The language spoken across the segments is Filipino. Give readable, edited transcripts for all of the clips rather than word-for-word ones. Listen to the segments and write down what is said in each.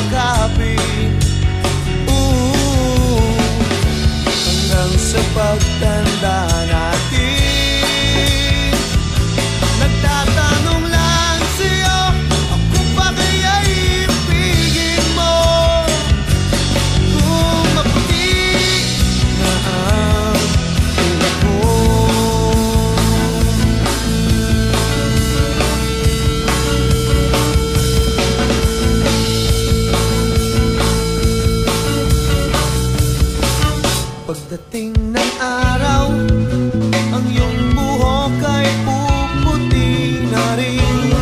yakapin. Hanggang sa pagtanda natin, nagtatanong lang sa'yo, ako ba kaya'y ibigin mo? Kung maputi na ang tulad mo. Pagdating ng araw, ang iyong buhok ay puputi na rin.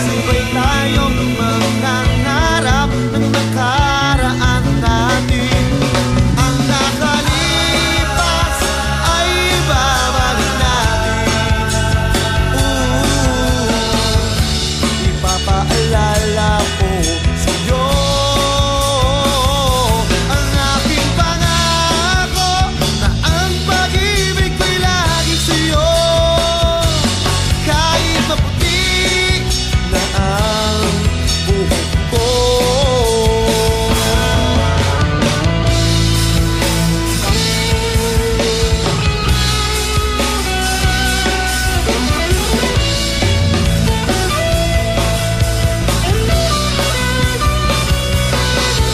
Sabay tayong mangangarap ng nakaraan natin. Ang nakalipas ay babalik natin. Ipapaalala ko sa'yo ang aking pangako na ang pag-ibig ko'y lagi sa'yo. Kahit maputi na ang buhok ko.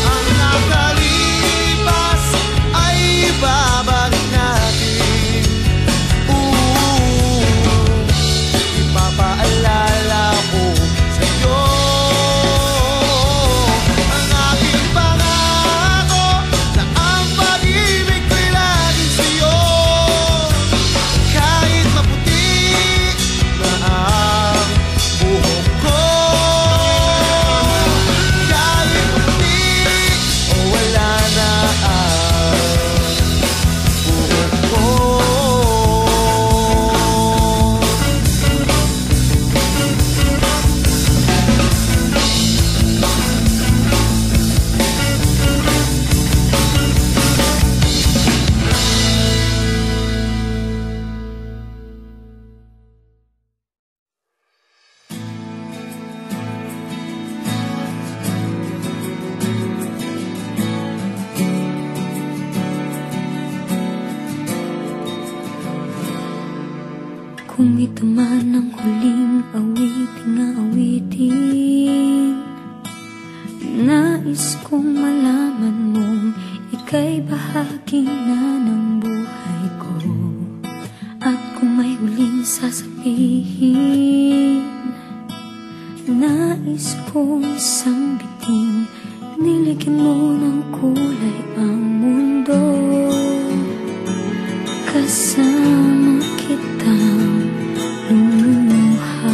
Ang nakalipas ay babalik natin. Ipapaalala ko sa'yo ang aking pangako na ang pag-ibig ko'y laging sa'yo. Kahit maputi na ang buhok ko. Kahit maputi o wala na ang buhok ko. Kung ito man ang huling awiting, nais kong malaman mong ika'y bahagi na ng buhay ko. At kung may huling sasabihin, nais kong isang biting niligyan mo ng kulay ang mundo. Kasama kitang lumuha.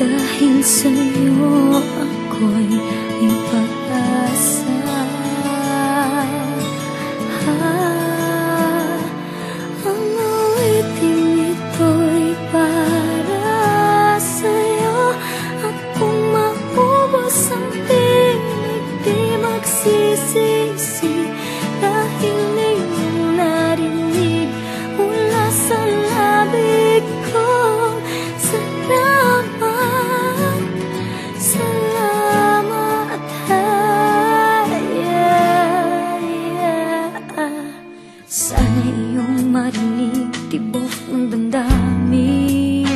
Dahil sa'yo ako'y may pag-asa. Ang awiting ito'y para sa'yo. At kung maubos ang tinig, di magsisisi. Dahil iyong narinig mula sa labig ko. Salamat, salamat, sana iyong marinig tibok ng damdamin.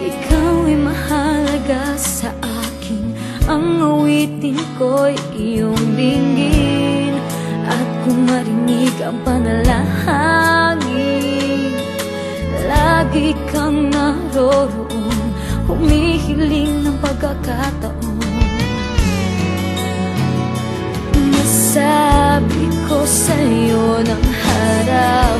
Ikaw ay mahalaga sa akin. Ang awitin ko'y iyong dinggin. At kung marinig ang panalangin, lagi kang naroroon, humihiling ng pagkakataon. Masabi ko sa'yo ng harap